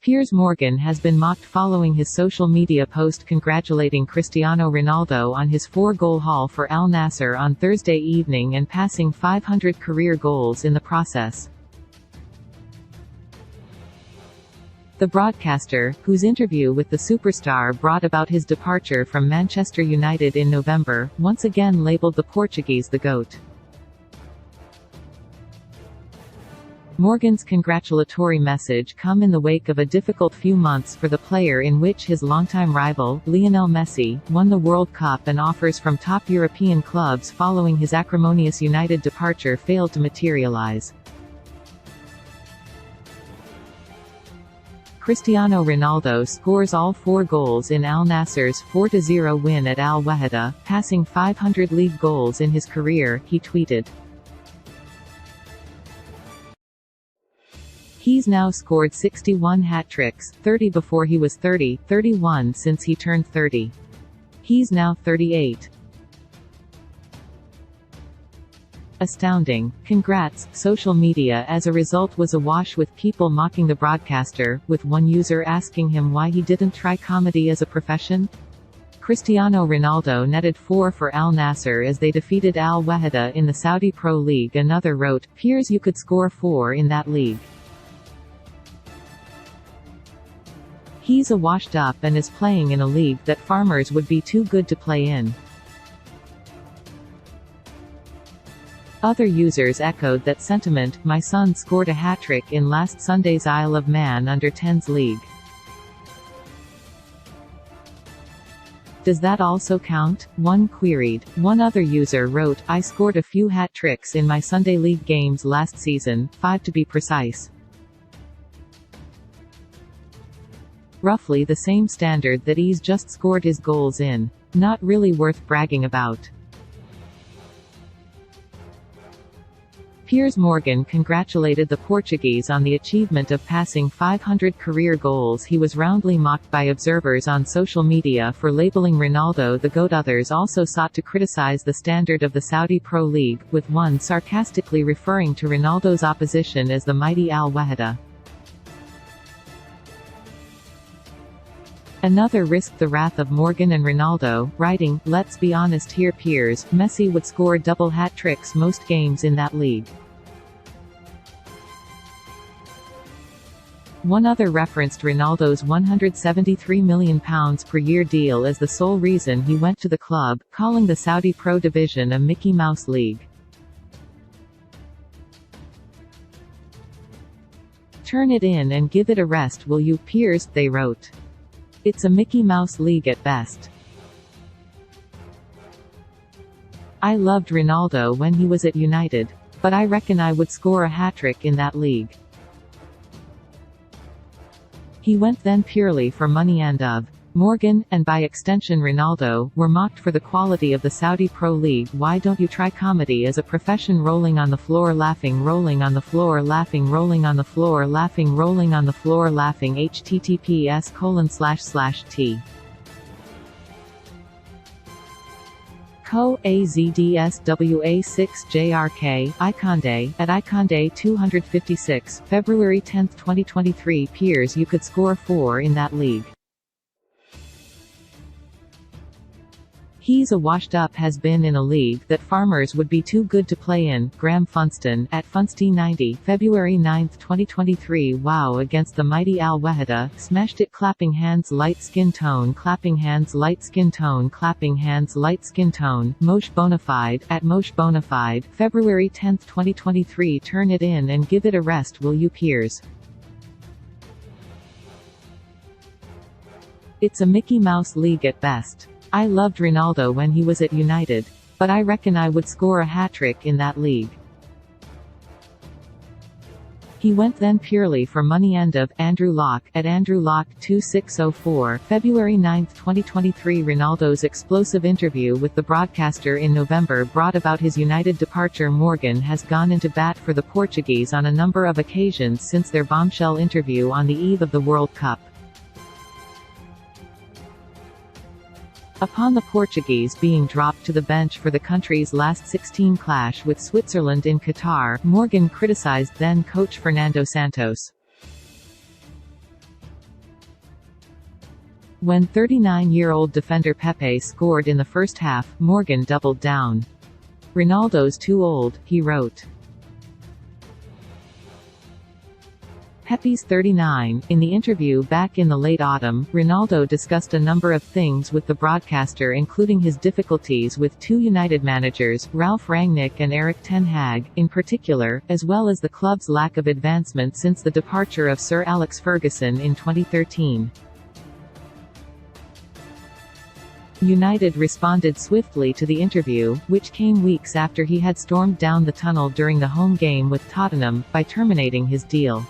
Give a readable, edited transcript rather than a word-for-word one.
Piers Morgan has been mocked following his social media post congratulating Cristiano Ronaldo on his 4-goal haul for Al-Nassr on Thursday evening and passing 500 career goals in the process. The broadcaster, whose interview with the superstar brought about his departure from Manchester United in November, once again labelled the Portuguese the GOAT. Morgan's congratulatory message come in the wake of a difficult few months for the player in which his longtime rival, Lionel Messi, won the World Cup and offers from top European clubs following his acrimonious United departure failed to materialize. Cristiano Ronaldo scores all 4 goals in Al-Nassr's 4-0 win at Al-Wahda, passing 500 league goals in his career, he tweeted. He's now scored 61 hat-tricks, 30 before he was 30, 31 since he turned 30. He's now 38. Astounding. Congrats. Social media as a result was awash with people mocking the broadcaster, with one user asking him why he didn't try comedy as a profession. Cristiano Ronaldo netted 4 for Al-Nassr as they defeated Al-Wahda in the Saudi Pro League. Another wrote, "Piers, you could score 4 in that league. He's a washed up and is playing in a league that farmers would be too good to play in." Other users echoed that sentiment. "My son scored a hat-trick in last Sunday's Isle of Man Under-10s league. Does that also count?" one queried. One other user wrote, "I scored a few hat-tricks in my Sunday league games last season, 5 to be precise. Roughly the same standard that he's just scored his goals in. Not really worth bragging about." Piers Morgan congratulated the Portuguese on the achievement of passing 500 career goals. He was roundly mocked by observers on social media for labeling Ronaldo the GOAT. Others also sought to criticize the standard of the Saudi Pro League, with one sarcastically referring to Ronaldo's opposition as the mighty Al-Wahda. Another risked the wrath of Morgan and Ronaldo, writing, "Let's be honest here, Piers, Messi would score double hat-tricks most games in that league." One other referenced Ronaldo's £173 million per year deal as the sole reason he went to the club, calling the Saudi Pro Division a Mickey Mouse league. "Turn it in and give it a rest, will you, Piers," they wrote. "It's a Mickey Mouse league at best. I loved Ronaldo when he was at United. But I reckon I would score a hat-trick in that league. He went then purely for money." End of. Morgan, and by extension Ronaldo, were mocked for the quality of the Saudi Pro League. Why don't you try comedy as a profession? Rolling on the floor laughing, rolling on the floor laughing, rolling on the floor laughing, rolling on the floor laughing. https://t Co AZDSWA6JRK, Iconday, at Iconday 256, February 10, 2023. Piers, you could score 4 in that league. He's a washed-up has-been in a league that farmers would be too good to play in. Graham Funston, at Funsty90, February 9, 2023. Wow, against the mighty Al-Wahda, smashed it. Clapping hands, light skin tone, clapping hands, light skin tone, clapping hands, light skin tone. Mosh Bonafide, at Mosh Bonafide, February 10, 2023. Turn it in and give it a rest, will you, Piers? It's a Mickey Mouse league at best. I loved Ronaldo when he was at United. But I reckon I would score a hat-trick in that league. He went then purely for money. End of. Andrew Locke, at Andrew Locke 2604, February 9, 2023. Ronaldo's explosive interview with the broadcaster in November brought about his United departure. Morgan has gone into bat for the Portuguese on a number of occasions since their bombshell interview on the eve of the World Cup. Upon the Portuguese being dropped to the bench for the country's last 16 clash with Switzerland in Qatar, Morgan criticized then-coach Fernando Santos. When 39-year-old defender Pepe scored in the first half, Morgan doubled down. "Ronaldo's too old," he wrote. Pepe's 39. In the interview back in the late autumn, Ronaldo discussed a number of things with the broadcaster, including his difficulties with two United managers, Ralf Rangnick and Erik ten Hag, in particular, as well as the club's lack of advancement since the departure of Sir Alex Ferguson in 2013. United responded swiftly to the interview, which came weeks after he had stormed down the tunnel during the home game with Tottenham, by terminating his deal.